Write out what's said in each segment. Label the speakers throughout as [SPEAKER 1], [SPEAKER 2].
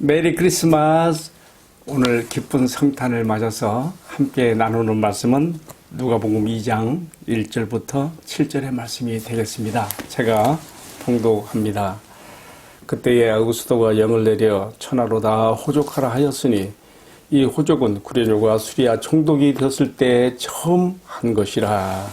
[SPEAKER 1] 메리 크리스마스. 오늘 기쁜 성탄을 맞아서 함께 나누는 말씀은 누가복음 2장 1절부터 7절의 말씀이 되겠습니다. 제가 통독합니다. 그때에 아구스도가 영을 내려 천하로 다 호족하라 하였으니 이 호족은 구레뇨가 수리아 총독이 되었을 때 처음 한 것이라.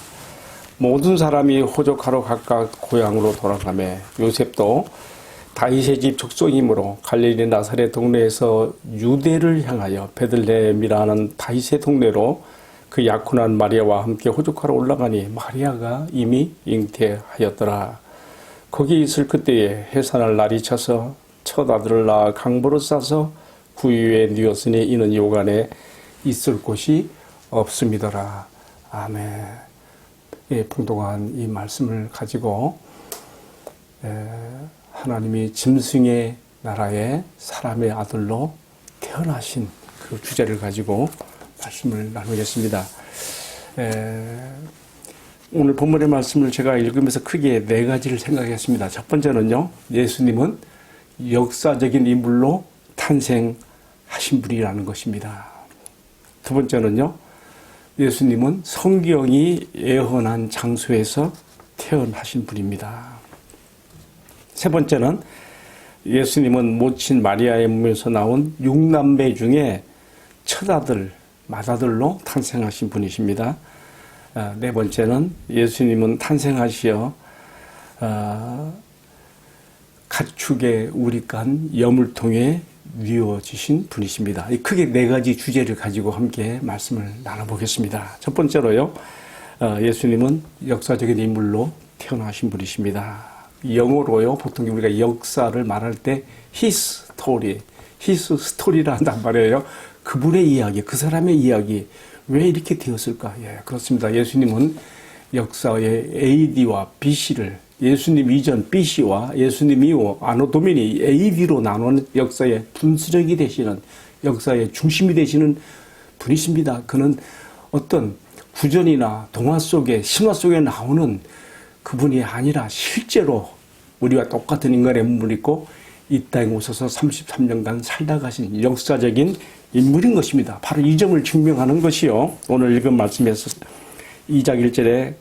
[SPEAKER 1] 모든 사람이 호족하러 각각 고향으로 돌아가매 요셉도 다윗의 집 족속이므로 갈릴리 나사렛 동네에서 유대를 향하여 베들레헴이라는 다윗의 동네로 그 약혼한 마리아와 함께 호족하러 올라가니 마리아가 이미 잉태하였더라. 거기 있을 그때에 해산할 날이 차서 첫 아들을 낳아 강보를 싸서 구유에 뉘었으니 이는 요간에 있을 곳이 없음이더라. 아멘. 예, 풍성한 이 말씀을 가지고 하나님이 짐승의 나라의 사람의 아들로 태어나신 그 주제를 가지고 말씀을 나누겠습니다. 오늘 본문의 말씀을 제가 읽으면서 크게 네 가지를 생각했습니다. 첫 번째는요, 예수님은 역사적인 인물로 탄생하신 분이라는 것입니다. 두 번째는요, 예수님은 성경이 예언한 장소에서 태어나신 분입니다. 세 번째는 예수님은 모친 마리아의 몸에서 나온 6남매 중에 첫아들, 맏아들로 탄생하신 분이십니다. 네 번째는 예수님은 탄생하시어 가축의 우리간 염을 통해 뉘어지신 분이십니다. 크게 네 가지 주제를 가지고 함께 말씀을 나눠보겠습니다. 첫 번째로요, 예수님은 역사적인 인물로 태어나신 분이십니다. 영어로요, 보통 우리가 역사를 말할 때 his story라 한단 말이에요. 그분의 이야기, 그 사람의 이야기, 왜 이렇게 되었을까? 예, 그렇습니다. 예수님은 역사의 AD와 BC를, 예수님 이전 BC와 예수님 이후 아노 도미니 AD로 나누는 역사의 분수령이 되시는, 역사의 중심이 되시는 분이십니다. 그는 어떤 구전이나 동화 속에, 신화 속에 나오는 그분이 아니라 실제로 우리와 똑같은 인간의 몸을 입고 이 땅에 오셔서 33년간 살다 가신 역사적인 인물인 것입니다. 바로 이 점을 증명하는 것이요, 오늘 읽은 말씀에서 2장 1절에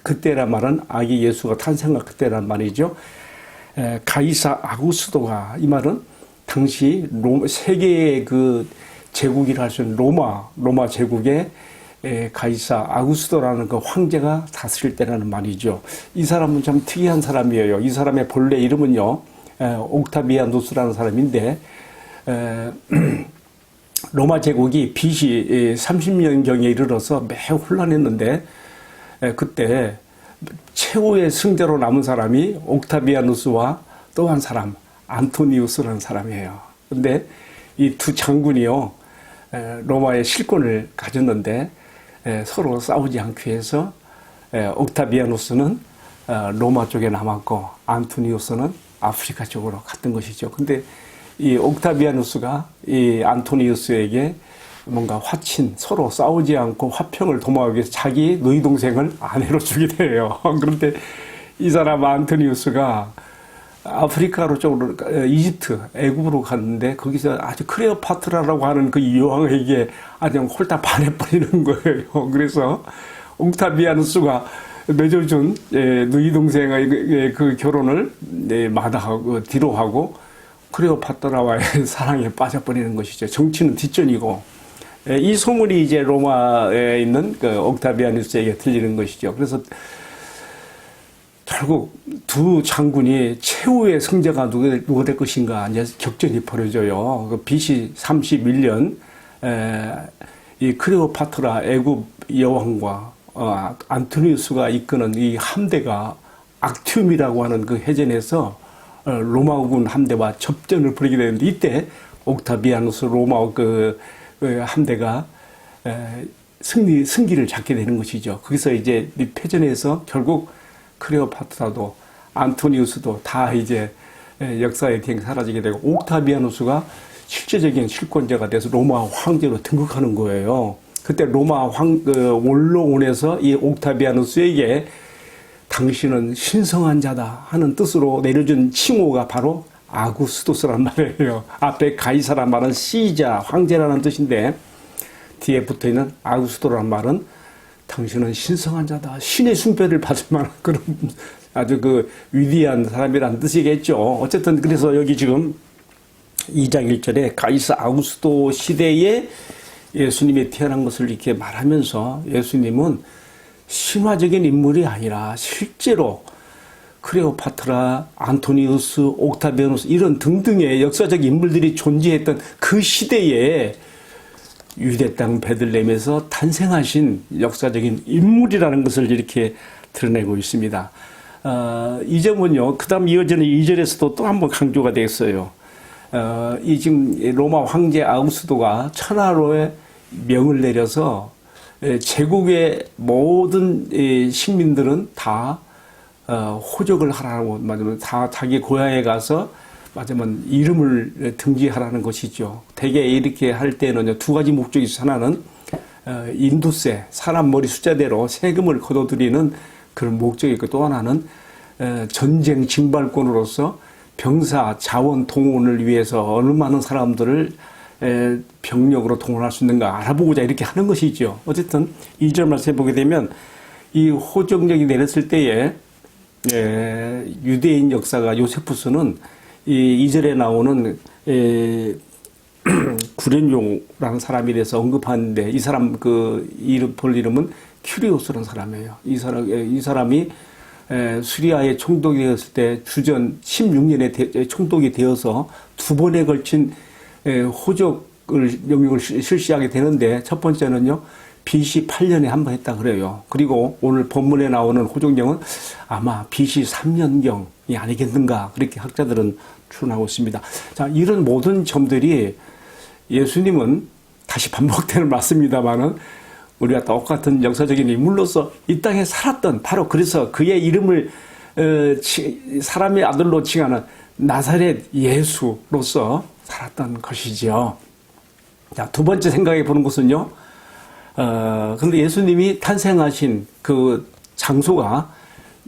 [SPEAKER 1] 그때란 말은 아기 예수가 태어난 그때란 말이죠. 가이사 아구스도가, 이 말은 당시 세계의 그 제국이라 할 수 있는 로마 제국의 가이사 아구스도라는 그 황제가 다스릴 때라는 말이죠. 이 사람은 참 특이한 사람이에요. 이 사람의 본래 이름은요, 옥타비아누스라는 사람인데, 로마 제국이 BC 30년경에 이르러서 매우 혼란했는데, 그때 최후의 승자로 남은 사람이 옥타비아누스와 또 한 사람, 안토니우스라는 사람이에요. 근데 이 두 장군이요, 로마의 실권을 가졌는데 서로 싸우지 않기 위해서 옥타비아누스는 로마 쪽에 남았고 안토니우스는 아프리카 쪽으로 갔던 것이죠. 근데 이 옥타비아누스가 이 안토니우스에게 뭔가 서로 싸우지 않고 화평을 도모하기 위해서 자기 누이 동생을 아내로 주게 돼요. 그런데 이 사람 안토니우스가 아프리카로 쪽으로, 이집트, 애굽으로 갔는데 거기서 아주 클레오파트라라고 하는 그 여왕에게 아주 홀딱 반해버리는 거예요. 그래서 옥타비아누스가 맺어준 누이 동생의 그 결혼을 마다하고 뒤로 하고 클레오파트라와의 사랑에 빠져버리는 것이죠. 정치는 뒷전이고, 이 소문이 이제 로마에 있는 그 옥타비아누스에게 들리는 것이죠. 그래서 결국 두 장군이 최후의 승자가 누가 될 것인가 이제 격전이 벌어져요. 그 BC 31년 이 클레오파트라 애굽 여왕과 안토니우스가 이끄는 이 함대가 악티움이라고 하는 그 해전에서 로마군 함대와 접전을 벌이게 되는데, 이때 옥타비아누스 로마 그 함대가 승기를 잡게 되는 것이죠. 거기서 이제 이 패전에서 결국 클레오파트라도 안토니우스도 다 이제 역사의 비행 사라지게 되고 옥타비아누스가 실제적인 실권자가 돼서 로마 황제로 등극하는 거예요. 그때 로마 원로원에서 이 옥타비아누스에게 당신은 신성한 자다 하는 뜻으로 내려준 칭호가 바로 아구스도스란 말이에요. 앞에 가이사란 말은 시자, 황제라는 뜻인데 뒤에 붙어있는 아구스도란 말은 당신은 신성한 자다. 신의 숭배를 받을 만한 그런 아주 그 위대한 사람이라는 뜻이겠죠. 어쨌든 그래서 여기 지금 2장 1절에 가이사 아구스도 시대에 예수님이 태어난 것을 이렇게 말하면서 예수님은 신화적인 인물이 아니라 실제로 클레오파트라, 안토니우스, 옥타비아누스 이런 등등의 역사적 인물들이 존재했던 그 시대에 유대 땅 베들레헴에서 탄생하신 역사적인 인물이라는 것을 이렇게 드러내고 있습니다. 이 점은요, 그 다음 이어지는 2절에서도 또 한 번 강조가 되었어요. 이 지금 로마 황제 아우구스도가 천하로의 명을 내려서 제국의 모든 식민들은 다 호적을 하라고 말하면 다 자기 고향에 가서 말하자면 이름을 등기하라는 것이죠. 대개 이렇게 할 때는요, 두 가지 목적이 있어요. 하나는 인도세, 사람 머리 숫자대로 세금을 거둬들이는 그런 목적이 있고, 또 하나는 전쟁 징발권으로서 병사 자원 동원을 위해서 어느 많은 사람들을 병력으로 동원할 수 있는가 알아보고자 이렇게 하는 것이죠. 어쨌든 2절 말씀에 보게 되면 이 호적령이 내렸을 때에 유대인 역사가 요세푸스는 이 2절에 나오는 구레뇨라는 사람이라서 언급하는데, 이 사람 그 이름 볼 이름은 큐리오스라는 사람이에요. 이 사람이 수리아에 총독이 되었을 때 주전 16년에 총독이 되어서 두 번에 걸친 호적을 명령을 실시하게 되는데, 첫 번째는요 BC 8년에 한 번 했다 그래요. 그리고 오늘 본문에 나오는 호적령은 아마 BC 3년경이 아니겠는가, 그렇게 학자들은 추론하고 있습니다. 자, 이런 모든 점들이 예수님은 다시 반복되는 말씀입니다만은 우리가 똑같은 역사적인 인물로서 이 땅에 살았던, 바로 그래서 그의 이름을 사람의 아들로 칭하는 나사렛 예수로서 살았던 것이지요. 자, 두 번째 생각해 보는 것은요, 근데 예수님이 탄생하신 그 장소가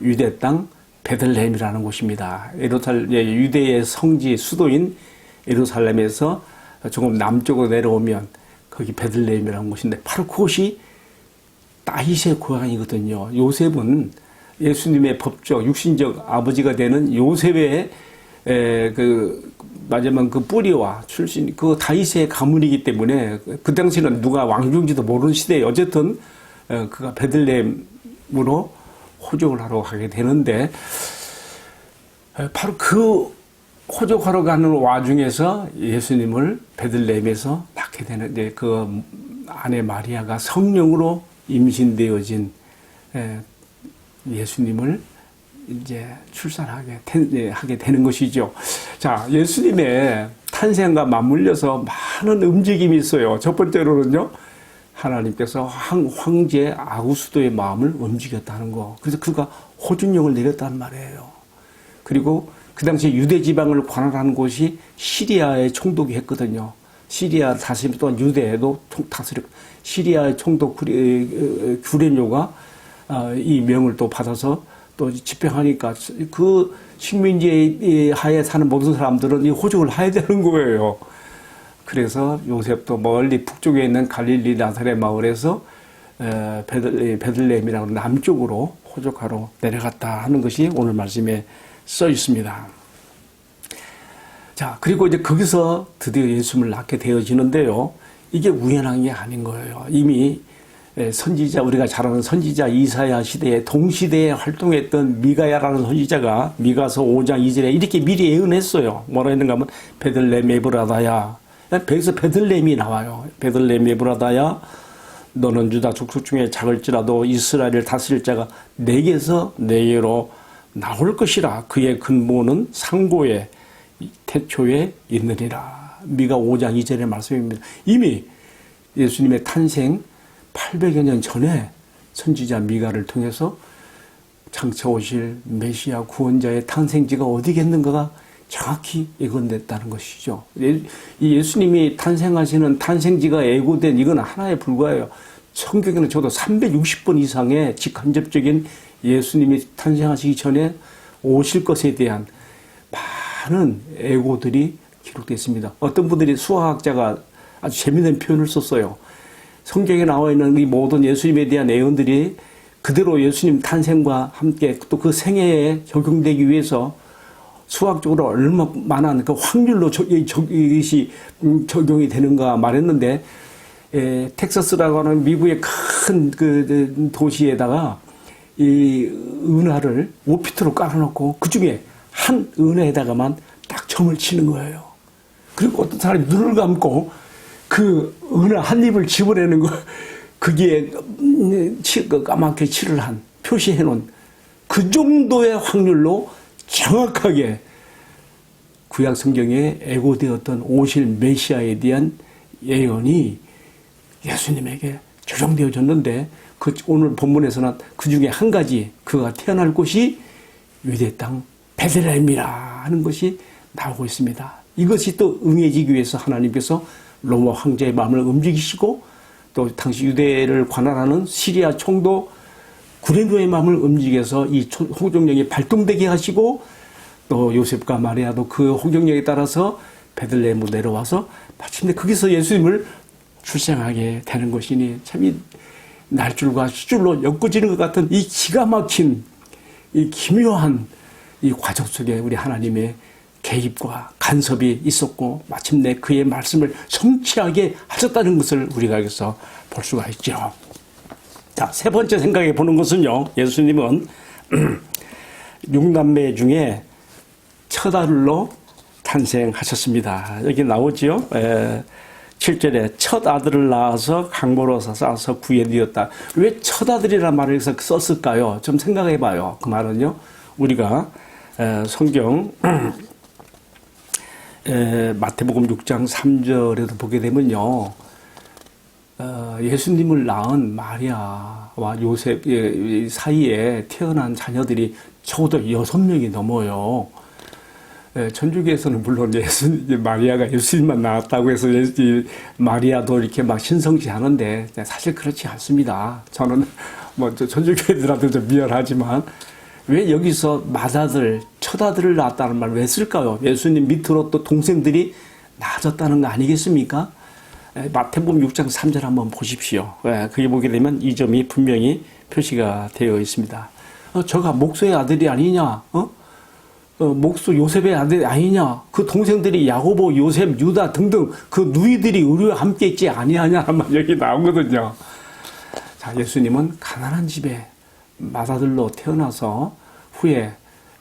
[SPEAKER 1] 유대 땅 베들레헴이라는 곳입니다. 유대의 성지 수도인 예루살렘에서 조금 남쪽으로 내려오면 거기 베들레헴이라는 곳인데, 바로 그곳이 다윗의 고향이거든요. 요셉은 예수님의 법적, 육신적 아버지가 되는 요셉의 마지막 그 뿌리와 출신, 그 다윗의 가문이기 때문에 그 당시는 누가 왕중인지도 모르는 시대에 어쨌든 그가 베들레헴으로 호적을 하러 가게 되는데, 바로 그 호적하러 가는 와중에서 예수님을 베들레헴에서 낳게 되는데, 그 아내 마리아가 성령으로 임신되어진 예수님을 이제 출산하게 되는 것이죠. 자, 예수님의 탄생과 맞물려서 많은 움직임이 있어요. 첫 번째로는요, 하나님께서 황제 아구스도의 마음을 움직였다는 거. 그래서 그가 호준령을 내렸단 말이에요. 그리고 그 당시 유대 지방을 관할하는 곳이 시리아의 총독이 했거든요. 시리아 다스림 또한 유대에도 다스렸고, 시리아의 총독 구레뇨가 이 명을 또 받아서 또 집행하니까 그 식민지 하에 사는 모든 사람들은 이 호적을 해야 되는 거예요. 그래서 요셉도 멀리 북쪽에 있는 갈릴리 나사렛 마을에서 베들레헴이라고 남쪽으로 호적하러 내려갔다 하는 것이 오늘 말씀에 써 있습니다. 자, 그리고 이제 거기서 드디어 예수님을 낳게 되어지는데요, 이게 우연한 게 아닌 거예요. 이미 선지자, 우리가 잘 아는 선지자 이사야 시대에 동시대에 활동했던 미가야라는 선지자가 미가서 5장 2절에 이렇게 미리 예언했어요. 뭐라 했는가 하면 베들레헴 에브라다야. 여기서 베들레헴이 나와요. 베들레헴 에브라다야, 너는 유다 족속 중에 작을지라도 이스라엘을 다스릴 자가 내게서 내게로 나올 것이라. 그의 근본은 상고의 태초에 있느니라. 미가 5장 2절의 말씀입니다. 이미 예수님의 탄생 800여 년 전에 선지자 미가를 통해서 장차 오실 메시아 구원자의 탄생지가 어디겠는가가 정확히 예언됐다는 것이죠. 이 예수님이 탄생하시는 탄생지가 예고된 이건 하나에 불과해요. 성경에는 저도 360번 이상의 직간접적인 예수님이 탄생하시기 전에 오실 것에 대한 많은 애고들이 기록되어 있습니다. 어떤 분들이 수학학자가 아주 재미있는 표현을 썼어요. 성경에 나와 있는 이 모든 예수님에 대한 예언들이 그대로 예수님 탄생과 함께 또 그 생애에 적용되기 위해서 수학적으로 얼마나 그 확률로 이것이 적용이 되는가 말했는데, 텍사스라고 하는 미국의 큰 그 도시에다가 이 은하를 5피트로 깔아놓고 그 중에 한 은하에다가만 딱 점을 치는 거예요. 그리고 어떤 사람이 눈을 감고 그 은하 한 입을 집어내는 거, 거기에 까맣게 칠을 한, 표시해 놓은 그 정도의 확률로 정확하게 구약 성경에 애고되었던 오실 메시아에 대한 예언이 예수님에게 적용되어졌는데, 그 오늘 본문에서는 그 중에 한 가지, 그가 태어날 곳이 유대 땅 베들레헴이라 하는 것이 나오고 있습니다. 이것이 또 응해지기 위해서 하나님께서 로마 황제의 마음을 움직이시고, 또 당시 유대를 관할하는 시리아 총독 구레노의 마음을 움직여서 이 호정령이 발동되게 하시고, 또 요셉과 마리아도 그 호정령에 따라서 베들레헴으로 내려와서 마침내 거기서 예수님을 출생하게 되는 것이니, 참 날줄과 시줄로 엮어지는 것 같은 이 기가 막힌 이 기묘한 이 과정 속에 우리 하나님의 개입과 간섭이 있었고, 마침내 그의 말씀을 성취하게 하셨다는 것을 우리가 여기서 볼 수가 있죠. 자, 세 번째 생각해 보는 것은요, 예수님은 육남매 중에 첫 아들로 탄생하셨습니다. 여기 나오지요. 7절에 첫 아들을 낳아서 강보로 쌓아서 구해드렸다. 왜 첫 아들이라는 말을 여기서 썼을까요? 좀 생각해 봐요. 그 말은요, 우리가 성경 마태복음 6장 3절에도 보게 되면요, 예수님을 낳은 마리아와 요셉 사이에 태어난 자녀들이 적어도 6명이 넘어요. 천주교에서는 물론 마리아가 예수님만 낳았다고 해서 마리아도 이렇게 막 신성시 하는데, 사실 그렇지 않습니다. 저는 뭐 천주교애들한테 좀 미안하지만, 왜 여기서 맏아들, 첫아들을 낳았다는 말을 왜 쓸까요? 예수님 밑으로 또 동생들이 낳아졌다는 거 아니겠습니까? 마태복음 6장 3절 한번 보십시오. 거기 보게 되면 이 점이 분명히 표시가 되어 있습니다. 저가 목소의 아들이 아니냐? 목소 요셉의 아들이 아니냐? 그 동생들이 야고보, 요셉, 유다 등등 그 누이들이 우리와 함께 있지 아니하냐는 말 여기 나오거든요. 자, 예수님은 가난한 집에 맏아들로 태어나서 후에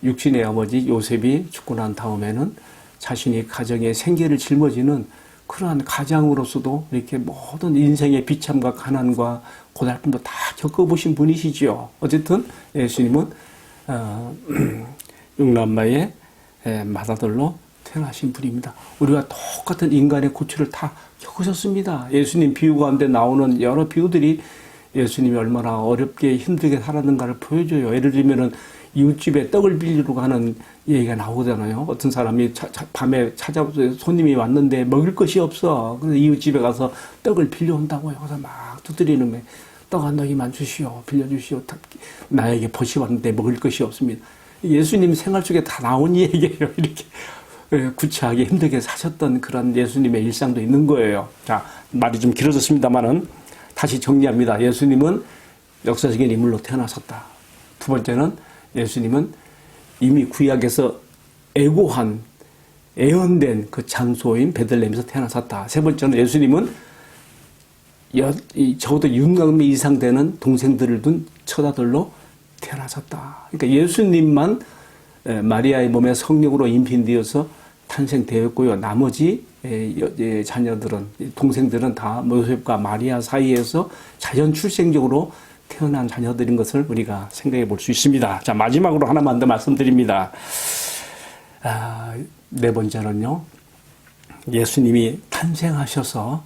[SPEAKER 1] 육신의 아버지 요셉이 죽고 난 다음에는 자신이 가정의 생계를 짊어지는 그러한 가장으로서도 이렇게 모든 인생의 비참과 가난과 고달픔도 다 겪어보신 분이시지요. 어쨌든 예수님은 육남매의 맏아들로 태어나신 분입니다. 우리와 똑같은 인간의 고초를 다 겪으셨습니다. 예수님 비유 가운데 나오는 여러 비유들이 예수님이 얼마나 어렵게 힘들게 살았는가를 보여줘요. 예를 들면은 이웃집에 떡을 빌리러 가는 얘기가 나오잖아요. 어떤 사람이 밤에 손님이 왔는데 먹을 것이 없어. 그래서 이웃집에 가서 떡을 빌려온다고요. 그래서 막 두드리는 거예요. 떡 한 덩이만 주시오. 빌려주시오. 나에게 벗이 왔는데 먹을 것이 없습니다. 예수님 생활 속에 다 나온 얘기예요. 이렇게 구차하게 힘들게 사셨던 그런 예수님의 일상도 있는 거예요. 자, 말이 좀 길어졌습니다만은 다시 정리합니다. 예수님은 역사적인 인물로 태어나셨다. 두 번째는 예수님은 이미 구약에서 예언된 그 장소인 베들레헴에서 태어나셨다. 세 번째는 예수님은 적어도 육남매 이상 되는 동생들을 둔 첫아들로 태어나셨다. 그러니까 예수님만 마리아의 몸에 성령으로 임신되어서 탄생되었고요. 나머지 자녀들은, 동생들은 다 요셉과 마리아 사이에서 자연 출생적으로 태어난 자녀들인 것을 우리가 생각해 볼 수 있습니다. 자, 마지막으로 하나만 더 말씀드립니다. 네 번째는요, 예수님이 탄생하셔서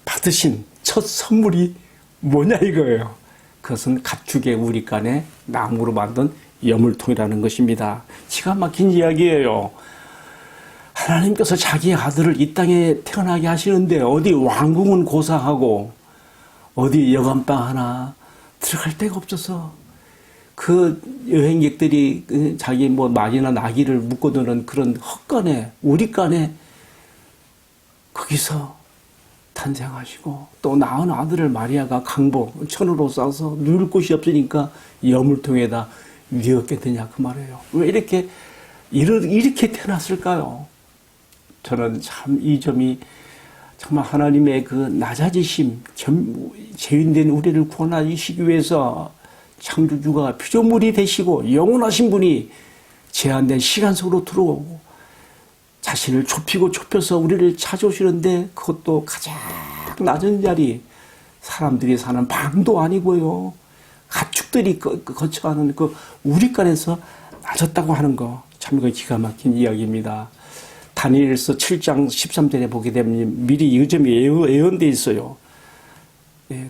[SPEAKER 1] 받으신 첫 선물이 뭐냐 이거예요. 그것은 가축의 우리간에 나무로 만든 여물통이라는 것입니다. 기가 막힌 이야기예요. 하나님께서 자기의 아들을 이 땅에 태어나게 하시는데 어디 왕궁은 고사하고 어디 여관방 하나 들어갈 데가 없어서 그 여행객들이 자기 뭐 말이나 나귀를 묶어두는 그런 헛간에, 우리간에 거기서 탄생하시고 또 낳은 아들을 마리아가 강보, 천으로 싸서 누울 곳이 없으니까 여물통에다 뉘었겠느냐 그 말이에요. 왜 이렇게 태어났을까요? 저는 참 이 점이 정말 하나님의 그 낮아지심, 죄인된 우리를 구원하시기 위해서 창조주가 피조물이 되시고 영원하신 분이 제한된 시간 속으로 들어오고 자신을 좁혀서 우리를 찾아오시는데 그것도 가장 낮은 자리, 사람들이 사는 방도 아니고요. 가축들이 거쳐가는 그 우리간에서 낮았다고 하는 거, 참 이거 기가 막힌 이야기입니다. 다니엘서 7장 13절에 보게 되면 미리 이 점이 예언되어 있어요.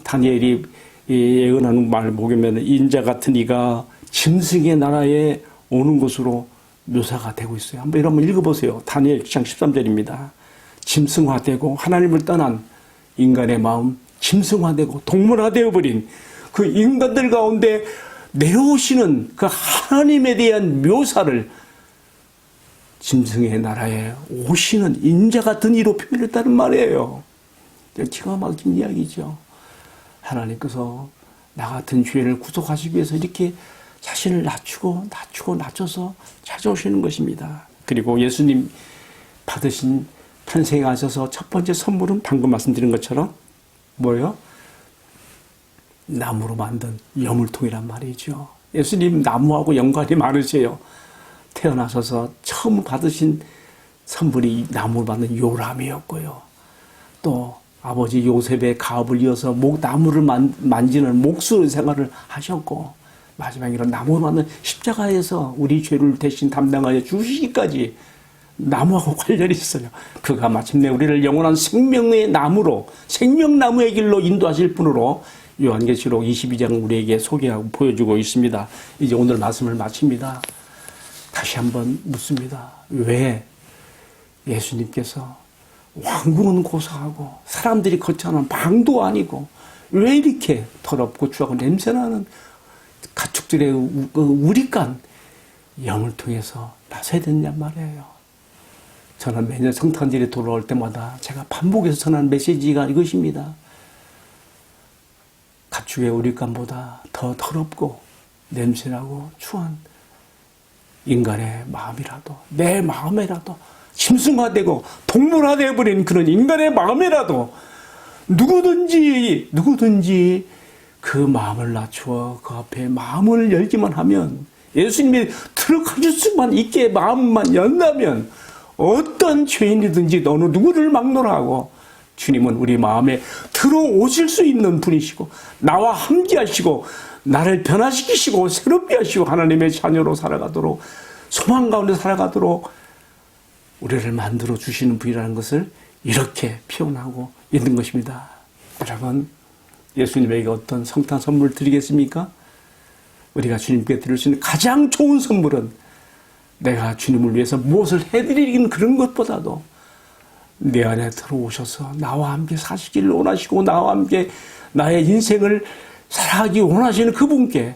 [SPEAKER 1] 다니엘이 예언하는 말을 보면 인자 같은 이가 짐승의 나라에 오는 것으로 묘사가 되고 있어요. 한번 읽어보세요. 다니엘 7장 13절입니다. 짐승화되고 하나님을 떠난 인간의 마음, 짐승화되고 동물화되어버린 그 인간들 가운데 내려오시는 그 하나님에 대한 묘사를 짐승의 나라에 오시는 인자 같은 이로 표현했다는 말이에요. 기가 막힌 이야기죠. 하나님께서 나 같은 죄인을 구속하시기 위해서 이렇게 자신을 낮춰서 찾아오시는 것입니다. 그리고 예수님 받으신 탄생하셔서 첫 번째 선물은 방금 말씀드린 것처럼 뭐예요? 나무로 만든 여물통이란 말이죠. 예수님 나무하고 연관이 많으세요. 태어나셔서 처음 받으신 선물이 나무로 만든 요람이었고요. 또 아버지 요셉의 가업을 이어서 나무를 만지는 목수 생활을 하셨고 마지막에 이런 나무로 만든 십자가에서 우리 죄를 대신 담당하여 주시기까지 나무하고 관련이 있어요. 그가 마침내 우리를 영원한 생명의 나무로, 생명나무의 길로 인도하실 분으로 요한계시록 22장 우리에게 소개하고 보여주고 있습니다. 이제 오늘 말씀을 마칩니다. 다시 한번 묻습니다. 왜 예수님께서 왕궁은 고사하고 사람들이 거쳐가는 방도 아니고 왜 이렇게 더럽고 추하고 냄새나는 가축들의 우리간 영을 통해서 나서야 되느냐 말이에요. 저는 매년 성탄절이 돌아올 때마다 제가 반복해서 전하는 메시지가 이것입니다. 가축의 우리간보다 더 더럽고 냄새나고 추한 인간의 마음이라도, 내 마음이라도 짐승화되고 동물화되어버린 그런 인간의 마음이라도 누구든지 그 마음을 낮추어 그 앞에 마음을 열기만 하면, 예수님이 들어가실 수만 있게 마음만 연다면 어떤 죄인이든지 어느 누구를 막론하고 주님은 우리 마음에 들어오실 수 있는 분이시고 나와 함께 하시고 나를 변화시키시고 새롭게 하시고 하나님의 자녀로 살아가도록, 소망 가운데 살아가도록 우리를 만들어 주시는 분이라는 것을 이렇게 표현하고 있는 것입니다. 여러분, 예수님에게 어떤 성탄 선물을 드리겠습니까? 우리가 주님께 드릴 수 있는 가장 좋은 선물은 내가 주님을 위해서 무엇을 해드리긴 그런 것보다도 내 안에 들어오셔서 나와 함께 사시기를 원하시고 나와 함께 나의 인생을 살아가기 원하시는 그분께,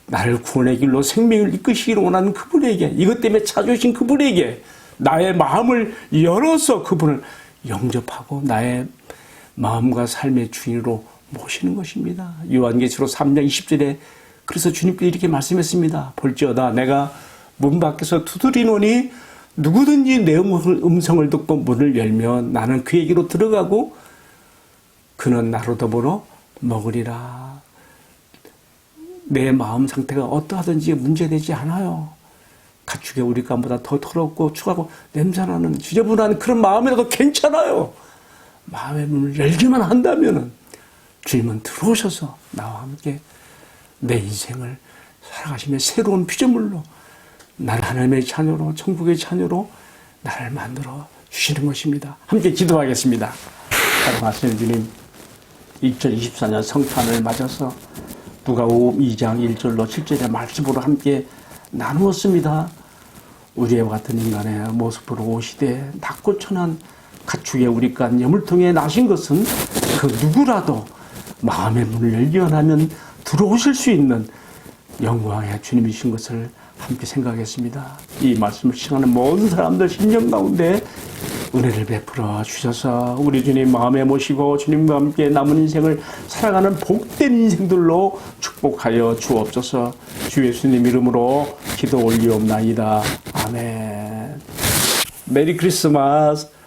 [SPEAKER 1] 나를 구원의 길로 생명을 이끄시기를 원하는 그분에게, 이것 때문에 찾아오신 그분에게 나의 마음을 열어서 그분을 영접하고 나의 마음과 삶의 주인으로 모시는 것입니다. 요한계시록 3장 20절에 그래서 주님께서 이렇게 말씀했습니다. 볼지어다 내가 문 밖에서 두드리노니 누구든지 내 음성을 듣고 문을 열면 나는 그에게로 들어가고 그는 나로 더불어 먹으리라. 내 마음 상태가 어떠하든지 문제되지 않아요. 가축의 우리간보다 더 더럽고 추하고 냄새나는 지저분한 그런 마음이라도 괜찮아요. 마음의 문을 열기만 한다면 주님은 들어오셔서 나와 함께 내 인생을 살아가시며 새로운 피조물로, 나를 하나님의 자녀로, 천국의 자녀로 나를 만들어 주시는 것입니다. 함께 기도하겠습니다. 사랑하시는 주님, 2024년 성탄을 맞아서 누가복음 2장 1절로 7절의 말씀으로 함께 나누었습니다. 우리와 같은 인간의 모습으로 오시되 낮고 천한 가축의 우리간 여물통에 나신 것은 그 누구라도 마음의 문을 열기만 하면 들어오실 수 있는 영광의 주님이신 것을 함께 생각했습니다. 이 말씀을 시청하는 모든 사람들 심령 가운데 은혜를 베풀어 주셔서 우리 주님 마음에 모시고 주님과 함께 남은 인생을 살아가는 복된 인생들로 축복하여 주옵소서. 주 예수님 이름으로 기도 올리옵나이다. 아멘. 메리 크리스마스.